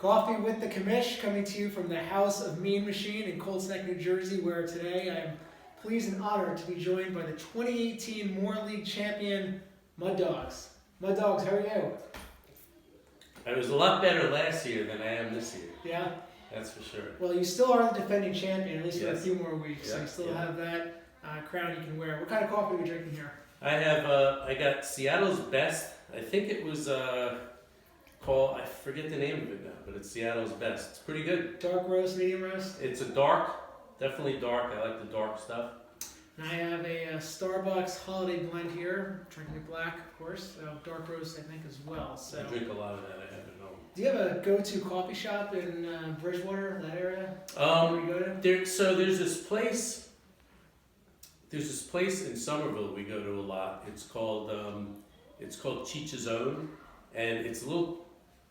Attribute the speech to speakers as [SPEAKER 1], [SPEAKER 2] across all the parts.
[SPEAKER 1] Coffee with the Commish, coming to you from the House of Mean Machine in Colts Neck, New Jersey, where today I am pleased and honored to be joined by the 2018 Moore League champion Mud Dogs. Mud Dogs, how are you?
[SPEAKER 2] I was a lot better last year than I am this year.
[SPEAKER 1] Yeah?
[SPEAKER 2] That's for sure.
[SPEAKER 1] Well, you still are the defending champion, at least for a
[SPEAKER 2] Yes.
[SPEAKER 1] few more weeks. So you still have that crown you can wear. What kind of coffee are we drinking here?
[SPEAKER 2] I got Seattle's Best. I think it was called, I forget the name of it now, but it's Seattle's Best. It's pretty good.
[SPEAKER 1] Dark roast, medium roast?
[SPEAKER 2] It's a dark, definitely dark. I like the dark stuff.
[SPEAKER 1] And I have a Starbucks holiday blend here. Drinking it black, of course. Dark roast, I think, as well. So.
[SPEAKER 2] I drink a lot of that. I have at home.
[SPEAKER 1] Do you have a go-to coffee shop in Bridgewater, that area? Where you go to?
[SPEAKER 2] There's this place. There's this place in Somerville we go to a lot. It's called Cheech's Own, and it's a little,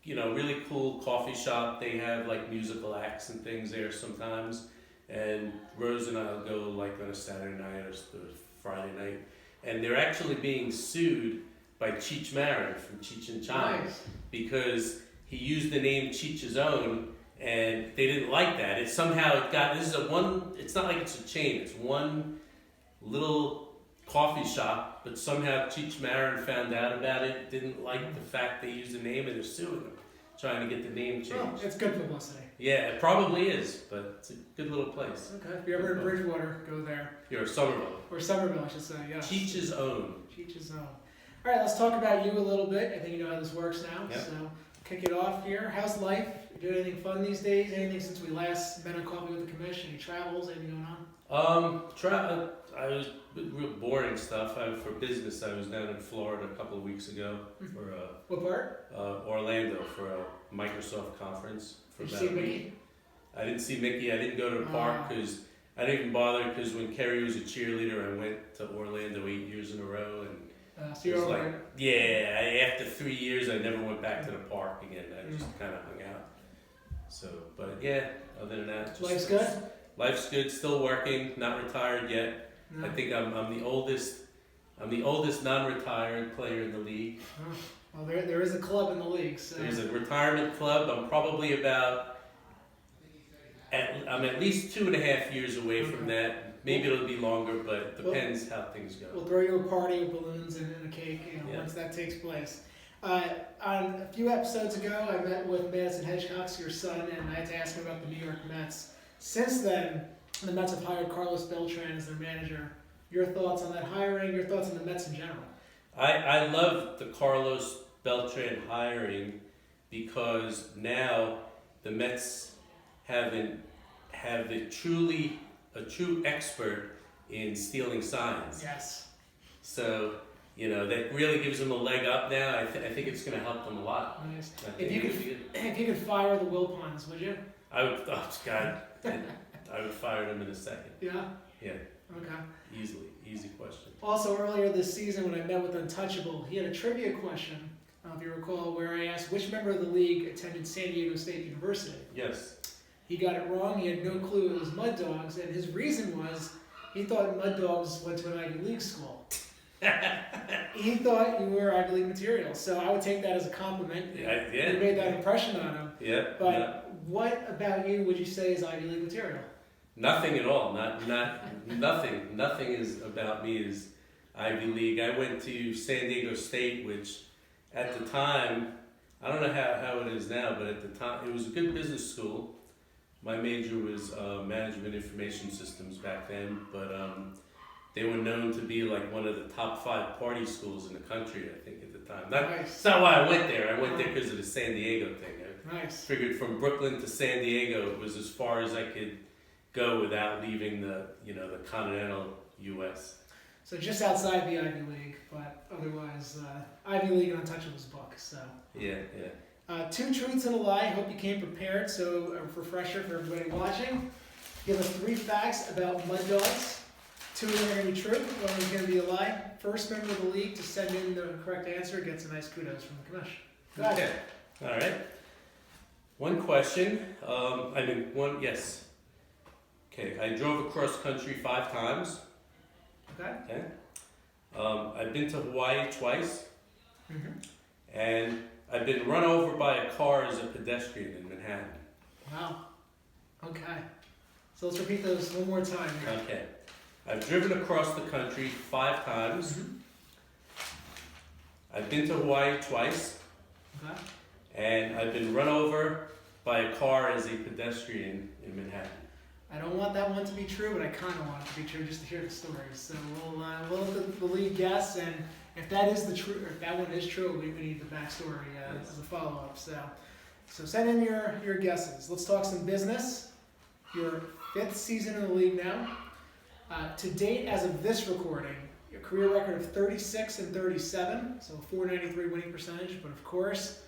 [SPEAKER 2] really cool coffee shop. They have like musical acts and things there sometimes. And Rose and I'll go like on a Saturday night or Friday night, and they're actually being sued by Cheech Marin from Cheech and Chong because he used the name Cheech's Own, and they didn't like that. It's not like it's a chain. It's one little coffee shop, but somehow Cheech Marin found out about it, didn't like the fact they used the name, and they're suing them, trying to get the name changed.
[SPEAKER 1] Oh, it's good publicity.
[SPEAKER 2] Yeah, it probably is, but it's a good little place.
[SPEAKER 1] Okay, if you're ever in Bridgewater, go there.
[SPEAKER 2] You're Somerville.
[SPEAKER 1] Or Somerville, I should say, yes.
[SPEAKER 2] Cheech's Own.
[SPEAKER 1] Cheech's Own. All right, let's talk about you a little bit. I think you know how this works now.
[SPEAKER 2] Yep.
[SPEAKER 1] So kick it off here. How's life? You doing anything fun these days? Anything since we last met on Coffee with the Commish? Any travels? Anything going on?
[SPEAKER 2] I was real boring stuff. For business, I was down in Florida a couple of weeks ago for
[SPEAKER 1] What part?
[SPEAKER 2] Orlando for a Microsoft conference. For
[SPEAKER 1] Did you
[SPEAKER 2] about
[SPEAKER 1] see
[SPEAKER 2] a
[SPEAKER 1] Mickey?
[SPEAKER 2] week. I didn't see Mickey. I didn't go to the park because I didn't even bother because when Kerry was a cheerleader, I went to Orlando 8 years in a row, and
[SPEAKER 1] So you're over
[SPEAKER 2] like, after 3 years, I never went back to the park again. I just kind of hung out. So, but yeah, other than that, just
[SPEAKER 1] life's good?
[SPEAKER 2] Life's good. Still working. Not retired yet.
[SPEAKER 1] No.
[SPEAKER 2] I think I'm the oldest. I'm the oldest non-retired player in the league.
[SPEAKER 1] Oh. Well, there is a club in the league. So.
[SPEAKER 2] There's a retirement club. I'm probably I'm at least 2.5 years away from that. Maybe it'll be longer, but it depends how things go.
[SPEAKER 1] We'll throw you a party with balloons and a cake, once that takes place. On a few episodes ago, I met with Madison Hedgecox, your son, and I had to ask him about the New York Mets. Since then, the Mets have hired Carlos Beltran as their manager. Your thoughts on that hiring? Your thoughts on the Mets in general?
[SPEAKER 2] I love the Carlos Beltran hiring because now the Mets have a true expert in stealing signs.
[SPEAKER 1] Yes.
[SPEAKER 2] So, that really gives them a leg up now. I think it's going to help them a lot.
[SPEAKER 1] Nice. If you could fire the Wilpons, would you?
[SPEAKER 2] I would, I would fire them in a second.
[SPEAKER 1] Yeah?
[SPEAKER 2] Yeah.
[SPEAKER 1] Okay.
[SPEAKER 2] Easy question.
[SPEAKER 1] Also, earlier this season when I met with Untouchable, he had a trivia question, if you recall, where I asked which member of the league attended San Diego State University.
[SPEAKER 2] Yes.
[SPEAKER 1] He got it wrong. He had no clue it was Mud Dogs, and his reason was he thought Mud Dogs went to an Ivy League school. He thought you were Ivy League material, so I would take that as a compliment.
[SPEAKER 2] Yeah.
[SPEAKER 1] You made that impression on him.
[SPEAKER 2] Yeah.
[SPEAKER 1] But what about you would you say is Ivy League material?
[SPEAKER 2] Nothing at all. Not nothing. Nothing is about me is Ivy League. I went to San Diego State, which at the time, I don't know how it is now, but at the time it was a good business school. My major was management information systems back then, but they were known to be like one of the top 5 party schools in the country, I think, at the time. That's not why I went there. I went there because of the San Diego thing. I figured from Brooklyn to San Diego, it was as far as I could go without leaving the continental U.S.
[SPEAKER 1] So just outside the Ivy League, but otherwise, Ivy League and Untouchable's book. So.
[SPEAKER 2] Yeah.
[SPEAKER 1] 2 truths and a lie. Hope you came prepared. So a refresher for everybody watching. Give us 3 facts about Mud Dogs. 2 of them are going to be true. 1 is going to be a lie. First member of the league to send in the correct answer gets a nice kudos from the Commish. Go ahead.
[SPEAKER 2] Okay. All right. 1 question. Yes. Okay. I drove across country 5 times. Okay. I've been to Hawaii twice.
[SPEAKER 1] Mm-hmm.
[SPEAKER 2] And I've been run over by a car as a pedestrian in Manhattan.
[SPEAKER 1] Wow. Okay. So let's repeat those one more time. Here.
[SPEAKER 2] Okay. I've driven across the country 5 times.
[SPEAKER 1] Mm-hmm.
[SPEAKER 2] I've been to Hawaii twice.
[SPEAKER 1] Okay.
[SPEAKER 2] And I've been run over by a car as a pedestrian in Manhattan.
[SPEAKER 1] I don't want that one to be true, but I kind of want it to be true just to hear the stories. So we'll let the lead guess, and if that is the true, or if that one is true, we need the backstory as a follow-up. So send in your guesses. Let's talk some business. Your 5th season in the league now. To date, as of this recording, your career record of 36-37, so a .493 winning percentage. But of course,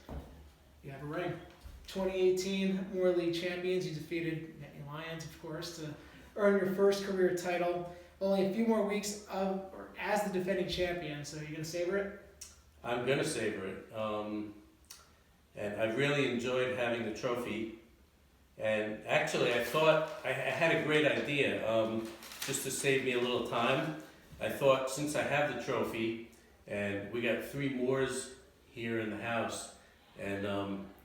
[SPEAKER 1] you have a ring. 2018 Moore League champions. You defeated Nittany Lions, of course, to earn your first career title. Only a few more weeks as the defending champion. So you're gonna savor it?
[SPEAKER 2] I'm gonna savor it, and I've really enjoyed having the trophy. And actually, I thought I had a great idea. Just to save me a little time, I thought since I have the trophy, and we got 3 Moors here in the house, and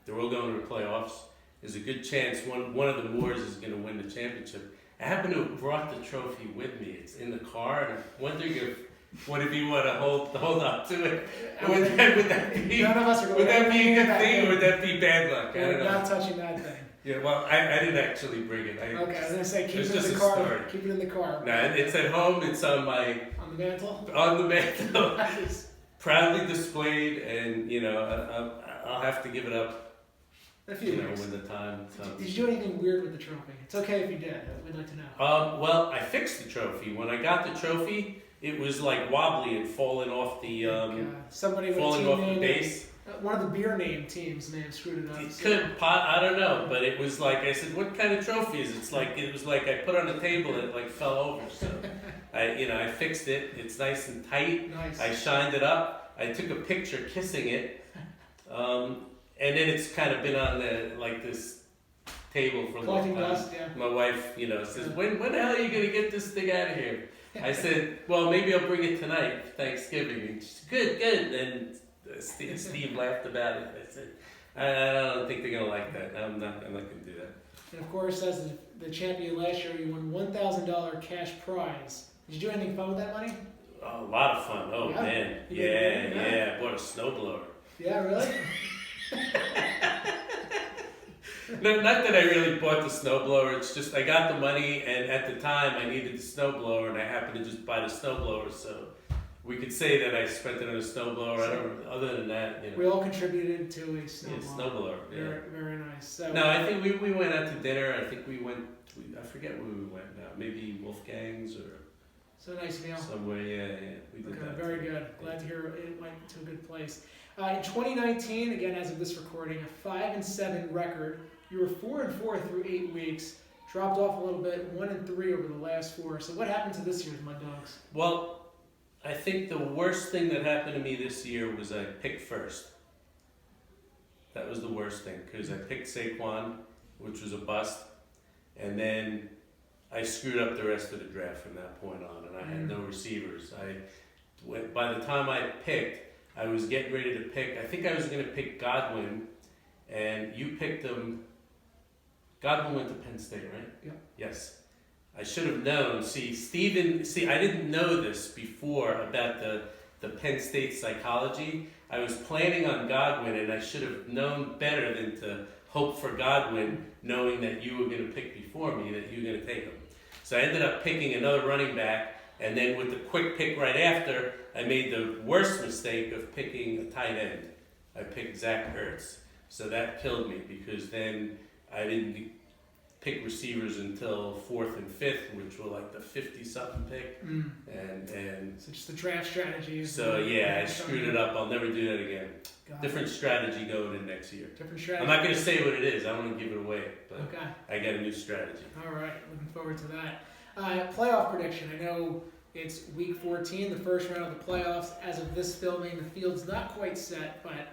[SPEAKER 2] they're all going to the playoffs. There's a good chance one of the Moors is going to win the championship. I happen to have brought the trophy with me. It's in the car, and I'm wondering if one of you want to hold up to it. Would that be
[SPEAKER 1] None of us are
[SPEAKER 2] would that be a good thing, or would that be bad luck? I don't
[SPEAKER 1] We're
[SPEAKER 2] know.
[SPEAKER 1] not touching that thing.
[SPEAKER 2] Yeah, well, I didn't actually bring it.
[SPEAKER 1] Okay, I was gonna say keep
[SPEAKER 2] it's
[SPEAKER 1] it in
[SPEAKER 2] just
[SPEAKER 1] the
[SPEAKER 2] a
[SPEAKER 1] car.
[SPEAKER 2] story.
[SPEAKER 1] Keep it in the car.
[SPEAKER 2] No, it's at home. It's on my
[SPEAKER 1] On the mantle.
[SPEAKER 2] mantle,
[SPEAKER 1] Nice.
[SPEAKER 2] proudly displayed, and I'll have to give it up.
[SPEAKER 1] A few weeks.
[SPEAKER 2] When the time comes.
[SPEAKER 1] Did you do anything weird with the trophy? It's okay if you did. We'd like to know.
[SPEAKER 2] Well, I fixed the trophy. When I got the trophy, it was like wobbly and falling off the
[SPEAKER 1] Somebody with a
[SPEAKER 2] falling
[SPEAKER 1] team
[SPEAKER 2] off the
[SPEAKER 1] name,
[SPEAKER 2] base.
[SPEAKER 1] One of the beer name teams may have screwed it up.
[SPEAKER 2] It
[SPEAKER 1] so-
[SPEAKER 2] could, I don't know, but it was like I said, what kind of trophy is it? It was like I put it on the table and it like fell over. So I fixed it. It's nice and tight.
[SPEAKER 1] Nice.
[SPEAKER 2] I shined it up. I took a picture kissing it, and then it's kind of been on this table for a long
[SPEAKER 1] Collecting
[SPEAKER 2] time.
[SPEAKER 1] dust, yeah.
[SPEAKER 2] My wife, says, when the hell are you gonna get this thing out of here? I said, well, maybe I'll bring it tonight for Thanksgiving. And she said, good. And Steve laughed about it. I said, I don't think they're gonna like that. I'm not gonna do that.
[SPEAKER 1] And of course, as the champion last year, you won $1,000 cash prize. Did you do anything fun with that money?
[SPEAKER 2] Oh, a lot of fun. Oh
[SPEAKER 1] Yeah?
[SPEAKER 2] man,
[SPEAKER 1] You did?
[SPEAKER 2] yeah. I bought a snowblower.
[SPEAKER 1] Yeah, really?
[SPEAKER 2] No, not that I really bought the snowblower. It's just I got the money, and at the time I needed the snowblower, and I happened to just buy the snowblower. So we could say that I spent it on a snowblower. I don't. Other than that,
[SPEAKER 1] We all contributed to a snowball.
[SPEAKER 2] Yeah, snowblower. Yeah.
[SPEAKER 1] Very, very nice. So,
[SPEAKER 2] No, I think we went out to dinner. I think we went. I forget where we went now. Maybe Wolfgang's or
[SPEAKER 1] so nice meal.
[SPEAKER 2] somewhere. Yeah. We did
[SPEAKER 1] Okay,
[SPEAKER 2] that.
[SPEAKER 1] very good. Glad to hear it went to a good place. In 2019, again as of this recording, a 5-7 record. You were 4-4 through 8 weeks. Dropped off a little bit, 1-3 over the last 4. So what happened to this year's Mud Dogs?
[SPEAKER 2] Well, I think the worst thing that happened to me this year was I picked first. That was the worst thing because I picked Saquon, which was a bust, and then I screwed up the rest of the draft from that point on, and I had no receivers. By the time I picked, I was getting ready to pick. I think I was going to pick Godwin, and you picked him. Godwin went to Penn State, right?
[SPEAKER 1] Yeah.
[SPEAKER 2] Yes. I should have known. I didn't know this before about the Penn State psychology. I was planning on Godwin, and I should have known better than to hope for Godwin, knowing that you were going to pick before me, that you were going to take him. So I ended up picking another running back, and then with the quick pick right after, I made the worst mistake of picking a tight end. I picked Zach Ertz. So that killed me because then I didn't pick receivers until 4th and 5th, which were like the 50-something pick. And
[SPEAKER 1] So just the draft strategies.
[SPEAKER 2] so yeah, I screwed it up. I'll never do that again.
[SPEAKER 1] Got it.
[SPEAKER 2] Different strategy going in next year.
[SPEAKER 1] Different strategy.
[SPEAKER 2] I'm not going to say what it is. I don't want to give it away, but
[SPEAKER 1] Okay.
[SPEAKER 2] I got a new strategy.
[SPEAKER 1] All right. Looking forward to that. Playoff prediction. I know it's week 14, the first round of the playoffs. As of this filming, the field's not quite set, but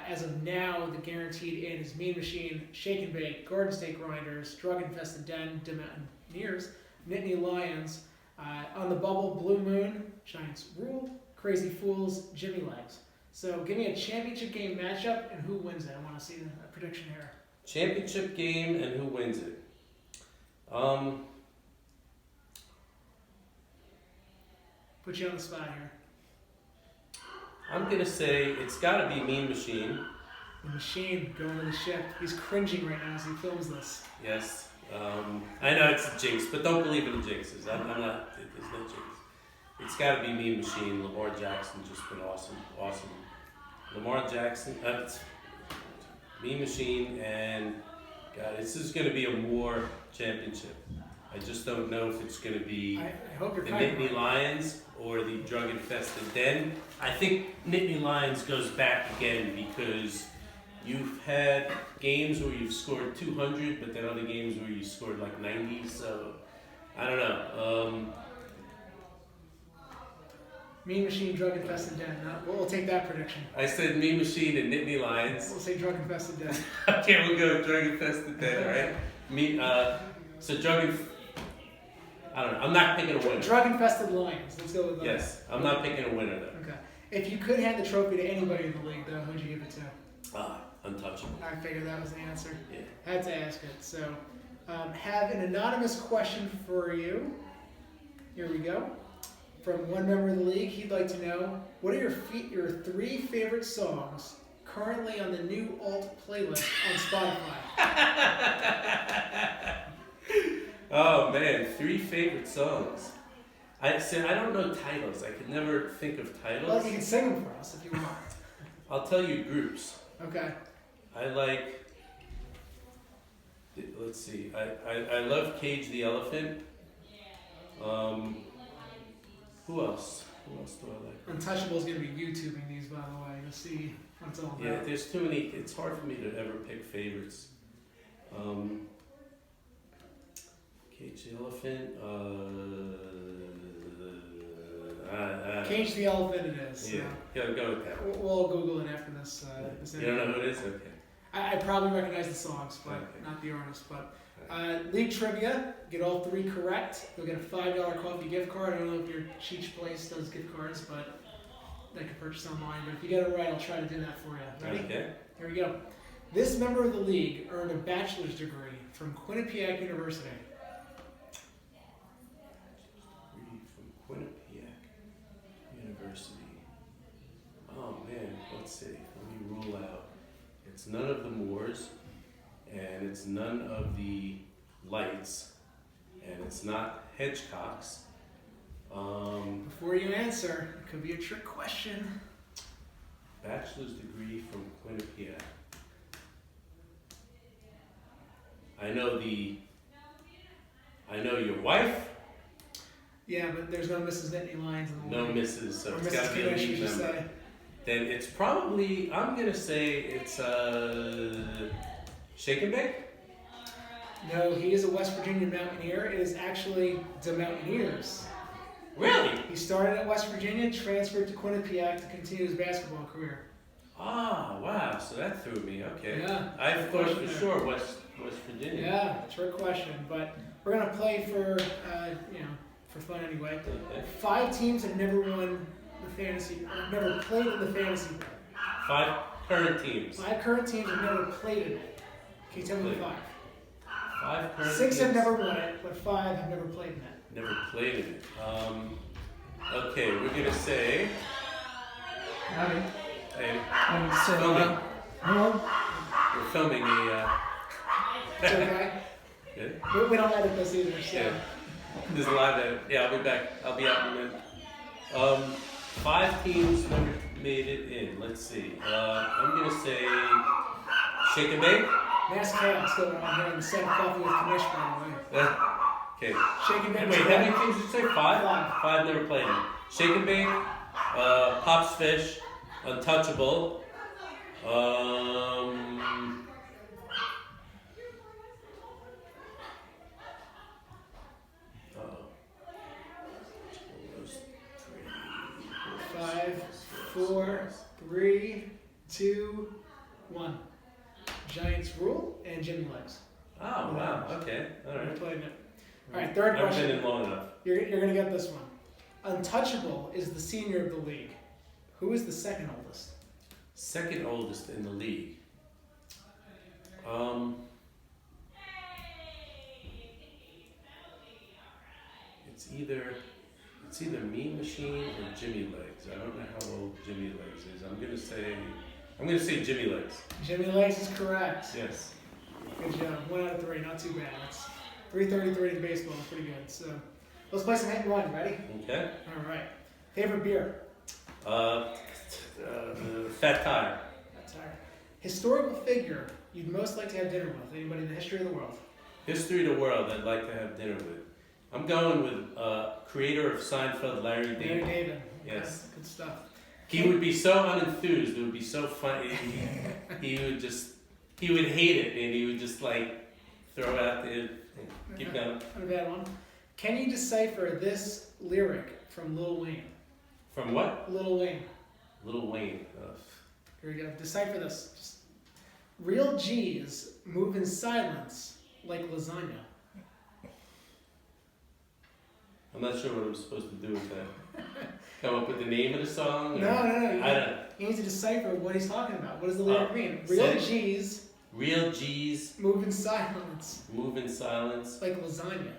[SPEAKER 1] as of now, the guaranteed in is Mean Machine, Shake and Bake, Garden State Grinders, Drug Infested Den, Mountaineers, Nittany Lions, on the bubble, Blue Moon, Giants Rule, Crazy Fools, Jimmy Legs. So give me a championship game matchup and who wins it. I want to see a prediction here.
[SPEAKER 2] Championship game and who wins it?
[SPEAKER 1] Put you on the spot here.
[SPEAKER 2] I'm gonna say it's gotta be Mean Machine.
[SPEAKER 1] The Machine going to the ship. He's cringing right now as he films this.
[SPEAKER 2] Yes. I know it's a jinx, but don't believe in the jinxes. I'm not. There's no jinx. It's gotta be Mean Machine. Lamar Jackson just been awesome. Lamar Jackson. Mean Machine, and God, this is gonna be a war championship. I just don't know if it's gonna be
[SPEAKER 1] I hope you're
[SPEAKER 2] the
[SPEAKER 1] kind.
[SPEAKER 2] Nittany Lions or the drug infested den. I think Nittany Lions goes back again because you've had games where you've scored 200, but then other games where you scored like 90. So I don't know.
[SPEAKER 1] Mean Machine, drug infested den. We'll take that prediction.
[SPEAKER 2] I said Mean Machine and Nittany Lions.
[SPEAKER 1] We'll say drug infested den.
[SPEAKER 2] Okay, we'll go drug infested den. All right. So I don't know. I'm not picking a winner.
[SPEAKER 1] Drug infested Lions. Let's go with that.
[SPEAKER 2] Yes, I'm not picking a winner though.
[SPEAKER 1] Okay. If you could hand the trophy to anybody in the league, though, who'd you give it to?
[SPEAKER 2] Untouchable.
[SPEAKER 1] I figured that was the answer.
[SPEAKER 2] Yeah.
[SPEAKER 1] Had to ask it. So, have an anonymous question for you. Here we go. From one member of the league, he'd like to know, what are your 3 favorite songs currently on the new alt playlist on Spotify?
[SPEAKER 2] Oh man, 3 favorite songs. I don't know titles. I could never think of titles.
[SPEAKER 1] Well, you can sing them for us if you want.
[SPEAKER 2] I'll tell you groups.
[SPEAKER 1] Okay.
[SPEAKER 2] I like. Let's see. I love Cage the Elephant. Who else? Who else do I like?
[SPEAKER 1] Untouchable's going to be YouTubing these, by the way, to see what it's all about.
[SPEAKER 2] Yeah, there's too many. It's hard for me to ever pick favorites. Cage the Elephant.
[SPEAKER 1] Cage the Elephant it is.
[SPEAKER 2] Yeah, gotta go with that.
[SPEAKER 1] We'll Google it after this. This
[SPEAKER 2] You don't know who it is? Okay.
[SPEAKER 1] I probably recognize the songs, but
[SPEAKER 2] Okay.
[SPEAKER 1] not the artist. But league trivia, get all 3 correct. You'll get a $5 coffee gift card. I don't know if your Cheech place does gift cards, but they can purchase online. But if you get it right, I'll try to do that for you. Ready?
[SPEAKER 2] Okay.
[SPEAKER 1] Here we go. This member of the league earned a bachelor's degree from Quinnipiac University.
[SPEAKER 2] From Quinnipiac University. Oh man, let's see. Let me rule out. It's none of the Moors, and it's none of the Lights, and it's not Hedgecock's.
[SPEAKER 1] Before you answer, it could be a trick question.
[SPEAKER 2] Bachelor's degree from Quinnipiac. I know your wife.
[SPEAKER 1] Yeah, but there's no Mrs. Nittany Lions in the
[SPEAKER 2] No
[SPEAKER 1] league.
[SPEAKER 2] Mrs. So
[SPEAKER 1] Or
[SPEAKER 2] it's
[SPEAKER 1] Mrs.
[SPEAKER 2] got to be a
[SPEAKER 1] Commish, you
[SPEAKER 2] lead
[SPEAKER 1] should
[SPEAKER 2] member.
[SPEAKER 1] say.
[SPEAKER 2] Then it's probably, I'm gonna say it's Shake and Bake.
[SPEAKER 1] No, he is a West Virginia Mountaineer. It is actually the Mountaineers.
[SPEAKER 2] Really?
[SPEAKER 1] He started at West Virginia, transferred to Quinnipiac to continue his basketball career.
[SPEAKER 2] Ah, wow. So that threw me. Okay.
[SPEAKER 1] Yeah.
[SPEAKER 2] I thought for
[SPEAKER 1] There.
[SPEAKER 2] sure West Virginia.
[SPEAKER 1] Yeah, trick question. But we're gonna play for for fun anyway.
[SPEAKER 2] Okay.
[SPEAKER 1] 5 teams have never won the fantasy, never played in the fantasy.
[SPEAKER 2] 5 current teams.
[SPEAKER 1] 5 current teams have never played in it. Can you tell me the 5?
[SPEAKER 2] 5 current
[SPEAKER 1] 6 have
[SPEAKER 2] teams.
[SPEAKER 1] never won it, but 5 have never played in it.
[SPEAKER 2] Never played in it. Okay, we're gonna say.
[SPEAKER 3] Howdy.
[SPEAKER 2] Hey,
[SPEAKER 3] So,
[SPEAKER 2] filming.
[SPEAKER 3] hello?
[SPEAKER 2] We're filming a.
[SPEAKER 1] It's okay.
[SPEAKER 2] Good.
[SPEAKER 1] We don't edit this either, so.
[SPEAKER 2] Yeah. This is a live edit. Yeah, I'll be back. I'll be out in a minute. 5 teams never made it in. Let's see. I'm gonna say Shake and Bake.
[SPEAKER 1] Mass chaos going on here in the set of Coffee with Commish, by the way.
[SPEAKER 2] Okay.
[SPEAKER 1] Shake and
[SPEAKER 2] Wait,
[SPEAKER 1] bake.
[SPEAKER 2] how many teams did you say? 5?
[SPEAKER 1] 5.
[SPEAKER 2] 5 never played it. Shake and Bake, Pops Fish, Untouchable.
[SPEAKER 1] Five, 4, 3, 2, 1. Giants rule and Jimmy Legs.
[SPEAKER 2] Oh, wow. Okay. All
[SPEAKER 1] Never
[SPEAKER 2] right.
[SPEAKER 1] played in it. All right, third
[SPEAKER 2] I've
[SPEAKER 1] question.
[SPEAKER 2] been in long enough.
[SPEAKER 1] You're going to get this one. Untouchable is the senior of the league. Who is the second oldest?
[SPEAKER 2] Second oldest in the league. It's either Mean Machine or Jimmy Legs. I don't know how old Jimmy Legs is. I'm gonna say Jimmy Legs.
[SPEAKER 1] Jimmy Legs is correct.
[SPEAKER 2] Yes.
[SPEAKER 1] Good job. 1 out of 3. Not too bad. That's 333 in baseball. Pretty good. So let's play some hit and run. Ready?
[SPEAKER 2] Okay.
[SPEAKER 1] All right. Favorite beer?
[SPEAKER 2] Fat Tire.
[SPEAKER 1] That's all right. Historical figure you'd most like to have dinner with? Anybody in the history of the world?
[SPEAKER 2] History of the world I'd like to have dinner with. I'm going with creator of Seinfeld, Larry David.
[SPEAKER 1] Larry David.
[SPEAKER 2] Yes.
[SPEAKER 1] Okay, good stuff.
[SPEAKER 2] He would be so unenthused. It would be so funny. He would hate it, and he would just like throw it out there. Keep going.
[SPEAKER 1] Not a bad one. Can you decipher this lyric from Lil Wayne?
[SPEAKER 2] From what?
[SPEAKER 1] Lil Wayne.
[SPEAKER 2] Lil Wayne.
[SPEAKER 1] Here we go. Decipher this. Just real G's move in silence like lasagna.
[SPEAKER 2] I'm not sure what I'm supposed to do with that. Come up with the name of the song?
[SPEAKER 1] No.
[SPEAKER 2] I don't.
[SPEAKER 1] You need to decipher what he's talking about. What does the lyric mean?
[SPEAKER 2] Real G's
[SPEAKER 1] move in silence
[SPEAKER 2] move in silence.
[SPEAKER 1] like lasagna.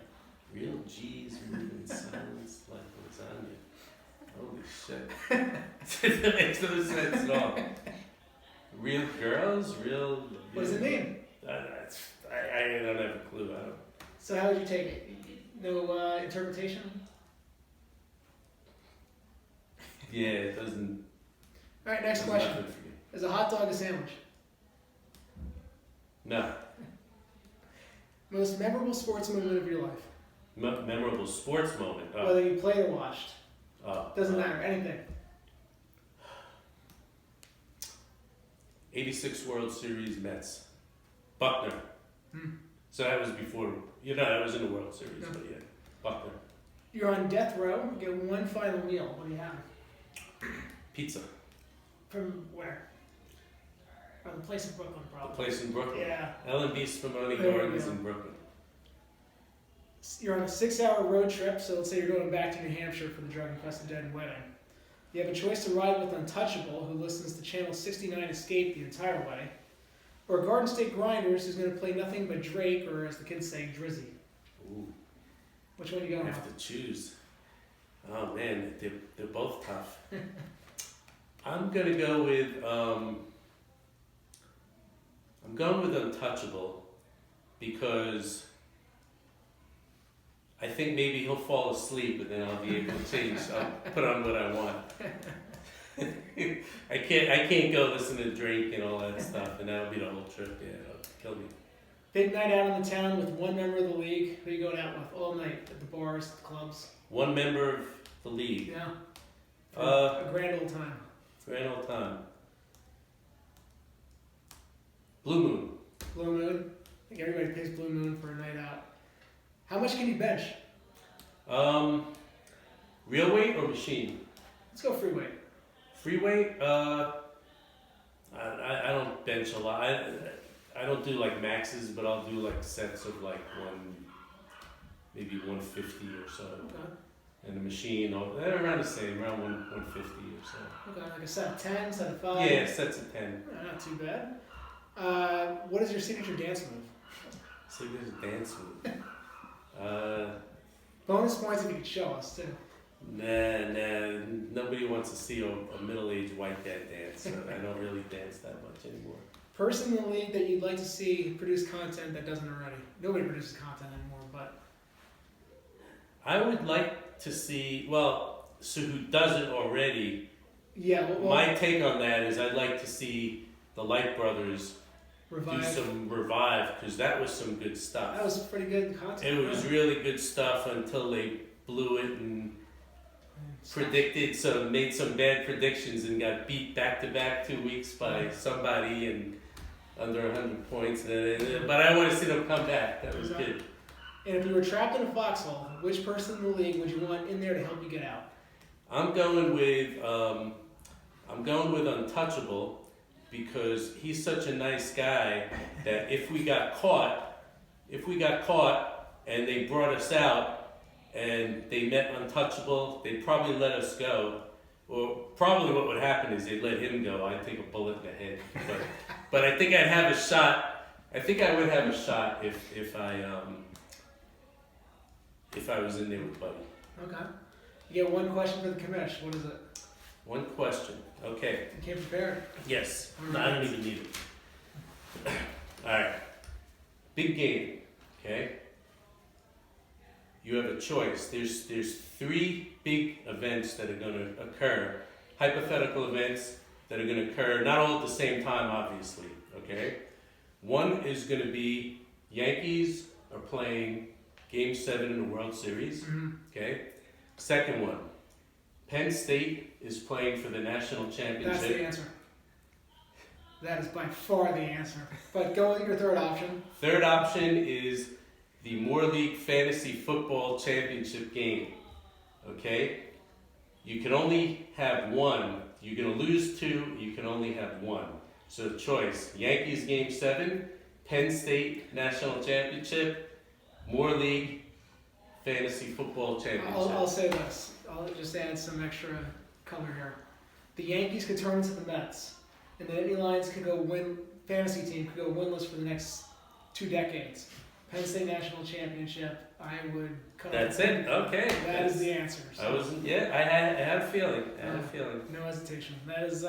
[SPEAKER 2] Real G's move in silence like lasagna. Holy shit. That makes no sense at all. Real girls?
[SPEAKER 1] What does it mean?
[SPEAKER 2] I don't have a clue. I don't.
[SPEAKER 1] So how would you take it? No interpretation?
[SPEAKER 2] Yeah, it doesn't.
[SPEAKER 1] All right, next
[SPEAKER 2] does
[SPEAKER 1] question.
[SPEAKER 2] nothing for me.
[SPEAKER 1] Is a hot dog a sandwich?
[SPEAKER 2] No.
[SPEAKER 1] Most memorable sports moment of your life?
[SPEAKER 2] Memorable sports moment. Oh.
[SPEAKER 1] Whether you played or watched.
[SPEAKER 2] Oh.
[SPEAKER 1] Doesn't matter. Anything.
[SPEAKER 2] 86 World Series Mets. Buckner.
[SPEAKER 1] Hmm.
[SPEAKER 2] So that was before, that was in the World Series,
[SPEAKER 1] No.
[SPEAKER 2] but yeah, Buckner.
[SPEAKER 1] You're on death row. Get one final meal. What do you have?
[SPEAKER 2] Pizza.
[SPEAKER 1] From where? Oh, the place in Brooklyn,
[SPEAKER 2] The
[SPEAKER 1] probably.
[SPEAKER 2] place in Brooklyn.
[SPEAKER 1] Yeah.
[SPEAKER 2] L&B Spumoni
[SPEAKER 1] There we
[SPEAKER 2] Gardens
[SPEAKER 1] go.
[SPEAKER 2] in Brooklyn.
[SPEAKER 1] You're on a 6-hour road trip, so let's say you're going back to New Hampshire for the drug-infested dead wedding. You have a choice to ride with Untouchable, who listens to Channel 69 Escape the entire way, or Garden State Grinders, who's going to play nothing but Drake, or as the kids say, Drizzy.
[SPEAKER 2] Ooh,
[SPEAKER 1] Which one are you
[SPEAKER 2] I
[SPEAKER 1] going with?
[SPEAKER 2] have to choose. Oh man, they're both tough. I'm gonna go with Untouchable because I think maybe he'll fall asleep and then I'll be able to change. I'll put on what I want. I can't go listen to Drake and all that stuff, and that'll be the whole trip. Yeah, it'll kill me.
[SPEAKER 1] Big night out in the town with one member of the league. Who are you going out with all night at the bars, the clubs?
[SPEAKER 2] One member of the league.
[SPEAKER 1] Yeah. For
[SPEAKER 2] Uh,
[SPEAKER 1] a grand old time.
[SPEAKER 2] Grand old time. Blue Moon.
[SPEAKER 1] Blue Moon. I think everybody pays Blue Moon for a night out. How much can you bench?
[SPEAKER 2] Real weight or machine?
[SPEAKER 1] Let's go free weight.
[SPEAKER 2] Free weight? I don't bench a lot. I don't do like maxes, but I'll do like sets of like maybe 150 or so.
[SPEAKER 1] Okay.
[SPEAKER 2] And the machine, they're around the same, around 150 or so.
[SPEAKER 1] Okay, like a set of 10, set of 5?
[SPEAKER 2] Yeah, sets of 10.
[SPEAKER 1] Not too bad. What is your signature dance move?
[SPEAKER 2] So there's a dance move.
[SPEAKER 1] Bonus points if you could show us, too.
[SPEAKER 2] Nah, nobody wants to see a middle-aged white guy dance, so I don't really dance that much anymore.
[SPEAKER 1] Person in the league that you'd like to see produce content that doesn't already. Nobody produces content anymore, but...
[SPEAKER 2] I would like to see, so who doesn't already,
[SPEAKER 1] Yeah,
[SPEAKER 2] my take on that is I'd like to see the Light Brothers
[SPEAKER 1] Revive.
[SPEAKER 2] do some Revive, because that was some good stuff.
[SPEAKER 1] That was pretty good content.
[SPEAKER 2] It was really good stuff until they blew it and made some bad predictions and got beat back-to-back 2 weeks by somebody and under 100 points. But I want to see them come back. That was good.
[SPEAKER 1] And if you were trapped in a foxhole, which person in the league would you want in there to help you get out?
[SPEAKER 2] I'm going with Untouchable because he's such a nice guy that if we got caught and they brought us out and they met Untouchable, they'd probably let us go or probably what would happen is they'd let him go. I'd take a bullet in the head. But I think I'd have a shot. I think I would have a shot if I was in there with Buddy.
[SPEAKER 1] Okay. You get one question for the commish. What is it?
[SPEAKER 2] One question. Okay.
[SPEAKER 1] You came prepared.
[SPEAKER 2] Yes.
[SPEAKER 1] All
[SPEAKER 2] No,
[SPEAKER 1] right.
[SPEAKER 2] I don't even need it. All right. Big game. Okay. You have a choice. There's three big events that are going to occur. Hypothetical events that are going to occur, not all at the same time, obviously. Okay. One is going to be Yankees are playing Game 7 in the World Series.
[SPEAKER 1] Mm-hmm.
[SPEAKER 2] Okay. Second one, Penn State is playing for the national championship.
[SPEAKER 1] That's the answer. That is by far the answer. But go with your third option.
[SPEAKER 2] Third option is the Moore League Fantasy Football Championship game. Okay? You can only have one. You're going to lose two. You can only have one. So choice, Yankees Game 7, Penn State National Championship, Moore League Fantasy Football Championship.
[SPEAKER 1] I'll say this. I'll just add some extra color here. The Yankees could turn into the Mets, and the Nittany Lions could go fantasy team could go winless for the next 2 decades. Penn State National Championship, I would cut
[SPEAKER 2] That's
[SPEAKER 1] off.
[SPEAKER 2] it? Okay.
[SPEAKER 1] That is the answer.
[SPEAKER 2] I wasn't, yeah, I had a feeling.
[SPEAKER 1] No hesitation. That is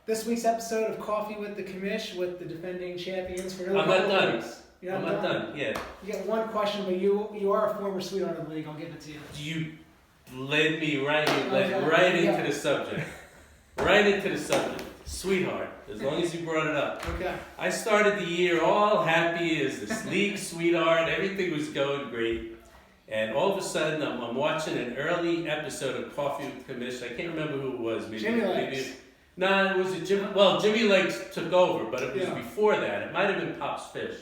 [SPEAKER 1] this week's episode of Coffee with the Commish with the defending champions for another
[SPEAKER 2] I'm not
[SPEAKER 1] couple of
[SPEAKER 2] done.
[SPEAKER 1] weeks. You're
[SPEAKER 2] I'm not done. Yeah.
[SPEAKER 1] You get one question, but you are a former sweetheart of the league. I'll give it to you.
[SPEAKER 2] You led me right
[SPEAKER 1] Okay.
[SPEAKER 2] into the subject. Right into the subject. Sweetheart, as long as you brought it up.
[SPEAKER 1] Okay.
[SPEAKER 2] I started the year all happy as this league sweetheart. Everything was going great. And all of a sudden, I'm watching an early episode of Coffee with Commish. I can't remember who it was.
[SPEAKER 1] Jimmy Legs.
[SPEAKER 2] No, it was Jimmy Legs took over, but it was
[SPEAKER 1] Yeah.
[SPEAKER 2] before that. It might have been Pop's Fish.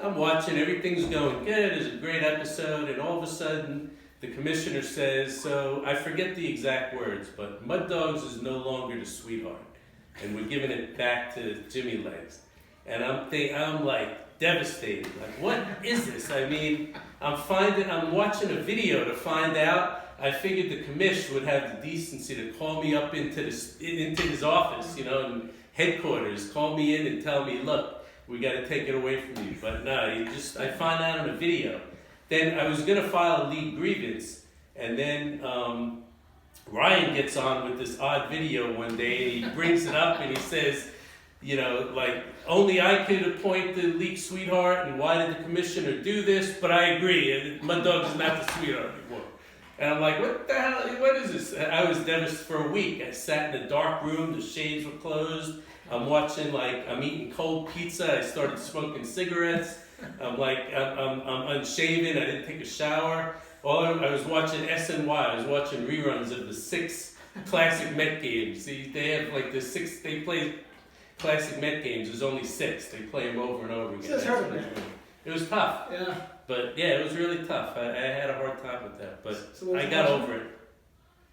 [SPEAKER 2] I'm watching, everything's going good, it's a great episode, and all of a sudden, the commissioner says, so I forget the exact words, but Mud Dogs is no longer the sweetheart, and we're giving it back to Jimmy Legs. And I'm like devastated, like what is this? I mean, I'm watching a video to find out. I figured the commish would have the decency to call me up into his office, in headquarters, call me in and tell me, look, we got to take it away from you. But no, I find out on a video. Then I was going to file a league grievance, and then Ryan gets on with this odd video one day, and he brings it up, and he says, like, only I could appoint the league sweetheart, and why did the commissioner do this? But I agree, Mud Dogs is not the sweetheart anymore. And I'm like, what the hell, what is this? And I was devastated for a week. I sat in a dark room, the shades were closed. I'm watching, I'm eating cold pizza. I started smoking cigarettes. I'm unshaven. I didn't take a shower. I was watching SNY. I was watching reruns of the 6 classic Met games. See, they have they play classic Met games. There's only 6. They play them over and over again. It was tough.
[SPEAKER 1] Yeah.
[SPEAKER 2] But yeah, it was really tough. I had a hard time with that, but
[SPEAKER 1] So
[SPEAKER 2] I got over it.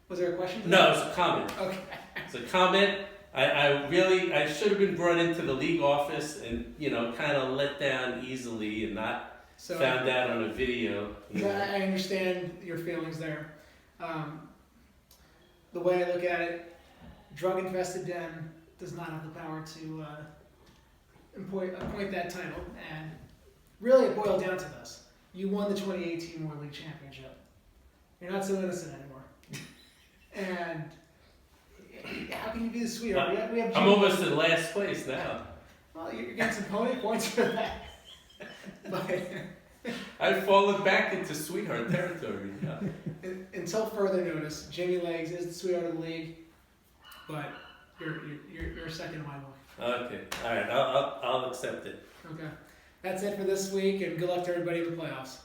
[SPEAKER 1] Was there a question?
[SPEAKER 2] No, it was a comment.
[SPEAKER 1] Okay.
[SPEAKER 2] It's a comment. I should have been brought into the league office and, kind of let down easily and not found out on a video.
[SPEAKER 1] I understand your feelings there. The way I look at it, drug-infested den does not have the power to appoint that title. And really it boiled down to this. You won the 2018 World League Championship. You're not so innocent anymore. And how can you be the sweetheart? We have
[SPEAKER 2] I'm almost in last place now.
[SPEAKER 1] Well, you're getting some pony points for that. But
[SPEAKER 2] I've fallen back into sweetheart territory. Yeah.
[SPEAKER 1] until further notice, Jimmy Legs is the sweetheart of the league, but you're second in my book.
[SPEAKER 2] Okay, all right, I'll accept it.
[SPEAKER 1] Okay, that's it for this week, and good luck to everybody in the playoffs.